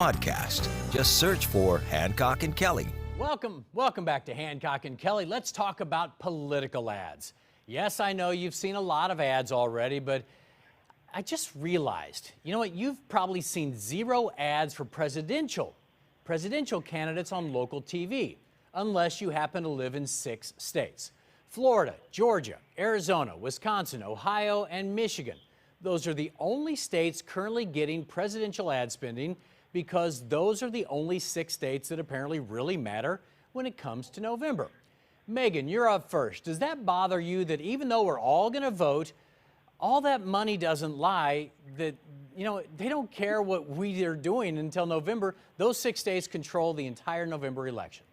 podcast. Just search for Hancock and Kelley. Welcome back to Hancock and Kelley. Let's talk about political ads. Yes, I know you've seen a lot of ads already, but I just realized, you know what, you've probably seen zero ads for presidential candidates on local TV, unless you happen to live in 6 states. Florida, Georgia, Arizona, Wisconsin, Ohio, and Michigan. Those are the only states currently getting presidential ad spending because those are the only 6 states that apparently really matter when it comes to November. Megan, you're up first. Does that bother you that even though we're all going to vote, all that money doesn't lie, that, you know, they don't care what we are doing until November? Those 6 states control the entire November election.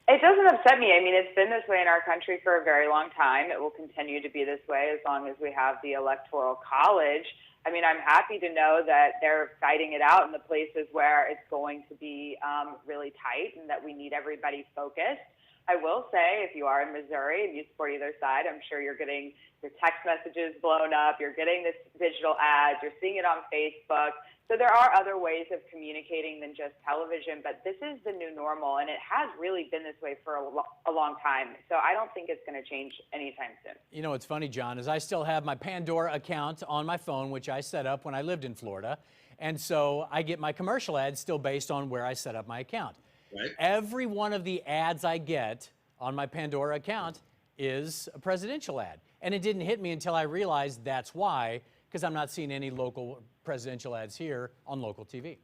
It doesn't upset me. I mean, it's been this way in our country for a very long time. It will continue to be this way as long as we have the Electoral College. I mean, I'm happy to know that they're fighting it out in the places where it's going to be really tight and that we need everybody focused. I will say, if you are in Missouri and you support either side, I'm sure you're getting your text messages blown up, you're getting this digital ads, you're seeing it on Facebook. So there are other ways of communicating than just television, but this is the new normal, and it has really been this way for a long time. So I don't think it's going to change anytime soon. You know, what's funny, John, is I still have my Pandora account on my phone, which I set up when I lived in Florida. And so I get my commercial ads still based on where I set up my account. Right. Every one of the ads I get on my Pandora account is a presidential ad. And it didn't hit me until I realized that's why, because I'm not seeing any local presidential ads here on local TV.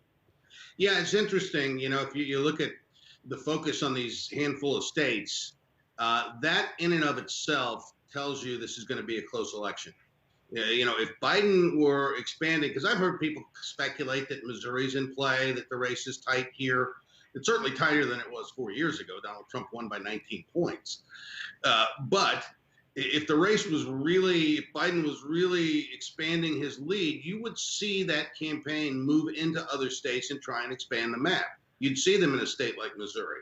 Yeah, it's interesting. You know, if you look at the focus on these handful of states, that in and of itself tells you this is going to be a close election. You know, if Biden were expanding, because I've heard people speculate that Missouri's in play, that the race is tight here. It's certainly tighter than it was 4 years ago. Donald Trump won by 19 points. But if the race was really, if Biden was really expanding his lead, you would see that campaign move into other states and try and expand the map. You'd see them in a state like Missouri.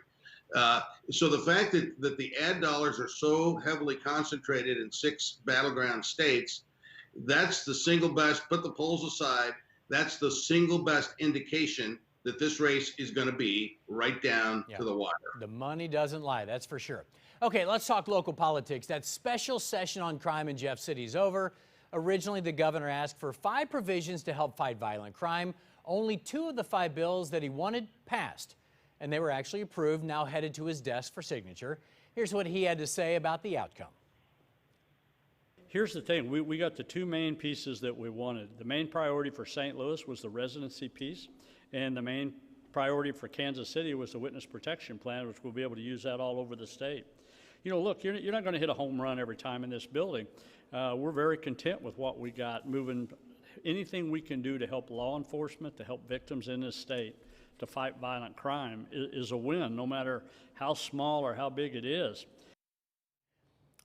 So the fact that the ad dollars are so heavily concentrated in 6 battleground states, that's the single best, put the polls aside, that's the single best indication that this race is going to be right down to the wire. The money doesn't lie, that's for sure. Okay, let's talk local politics. That special session on crime in Jeff City is over. Originally, the governor asked for 5 provisions to help fight violent crime. Only 2 of the 5 bills that he wanted passed, and they were actually approved, now headed to his desk for signature. Here's what he had to say about the outcome. Here's the thing, we got the 2 main pieces that we wanted. The main priority for St. Louis was the residency piece, and the main priority for Kansas City was the witness protection plan, which we'll be able to use that all over the state. You know, look, you're not going to hit a home run every time in this building. We're very content with what we got moving. Anything we can do to help law enforcement, to help victims in this state, to fight violent crime is a win, no matter how small or how big it is.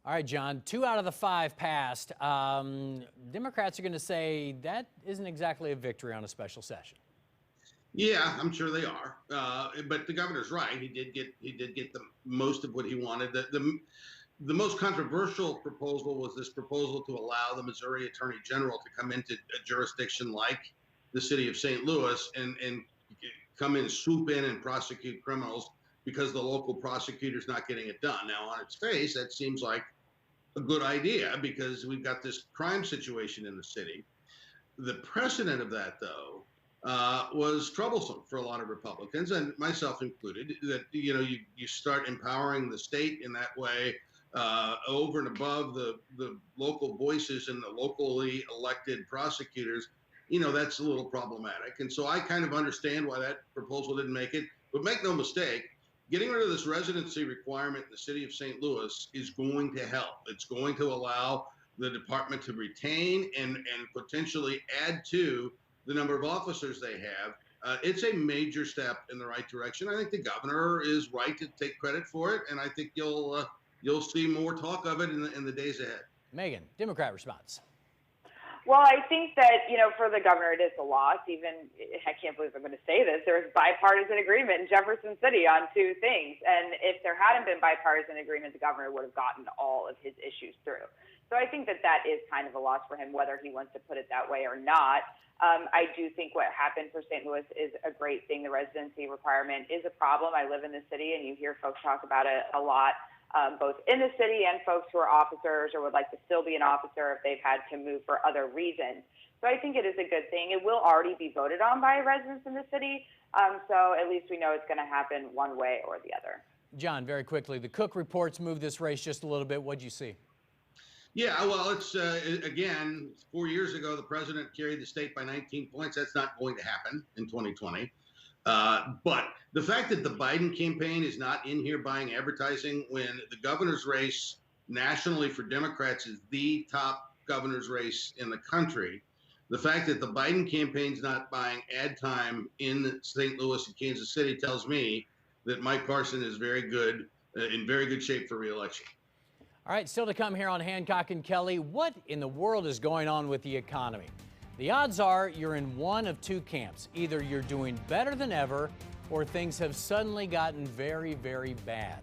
All right, John, 2 out of the 5 passed. Democrats are going to say that isn't exactly a victory on a special session. Yeah, I'm sure they are. But the governor's right. He did get the most of what he wanted. The most controversial proposal was this proposal to allow the Missouri Attorney General to come into a jurisdiction like the city of St. Louis and come in, swoop in and prosecute criminals because the local prosecutor's not getting it done. Now, on its face, that seems like a good idea because we've got this crime situation in the city. The precedent of that, though, was troublesome for a lot of Republicans, and myself included, that, you know, you start empowering the state in that way over and above the local voices and the locally elected prosecutors. You know, that's a little problematic. And so I kind of understand why that proposal didn't make it. But make no mistake, getting rid of this residency requirement in the city of St. Louis is going to help. It's going to allow the department to retain and potentially add to the number of officers they have. It's a major step in the right direction. I think the governor is right to take credit for it, and I think you'll see more talk of it in the days ahead. Megan, Democrat response. Well, I think that, you know, for the governor, it is a loss. Even, I can't believe I'm going to say this, there was bipartisan agreement in Jefferson City on 2 things. And if there hadn't been bipartisan agreement, the governor would have gotten all of his issues through. So I think that that is kind of a loss for him, whether he wants to put it that way or not. I do think what happened for St. Louis is a great thing. The residency requirement is a problem. I live in the city, and you hear folks talk about it a lot, both in the city and folks who are officers or would like to still be an officer if they've had to move for other reasons. So I think it is a good thing. It will already be voted on by residents in the city, so at least we know it's going to happen one way or the other. John, very quickly, the Cook reports moved this race just a little bit. What'd you see? Yeah, well, it's again, 4 years ago, the president carried the state by 19 points. That's not going to happen in 2020. But the fact that the Biden campaign is not in here buying advertising when the governor's race nationally for Democrats is the top governor's race in the country, the fact that the Biden campaign's not buying ad time in St. Louis and Kansas City tells me that Mike Parson is very good, in very good shape for re-election. All right, still to come here on Hancock and Kelley, what in the world is going on with the economy? The odds are you're in one of two camps. Either you're doing better than ever, or things have suddenly gotten very, very bad.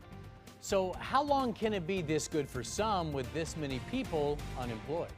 So how long can it be this good for some with this many people unemployed?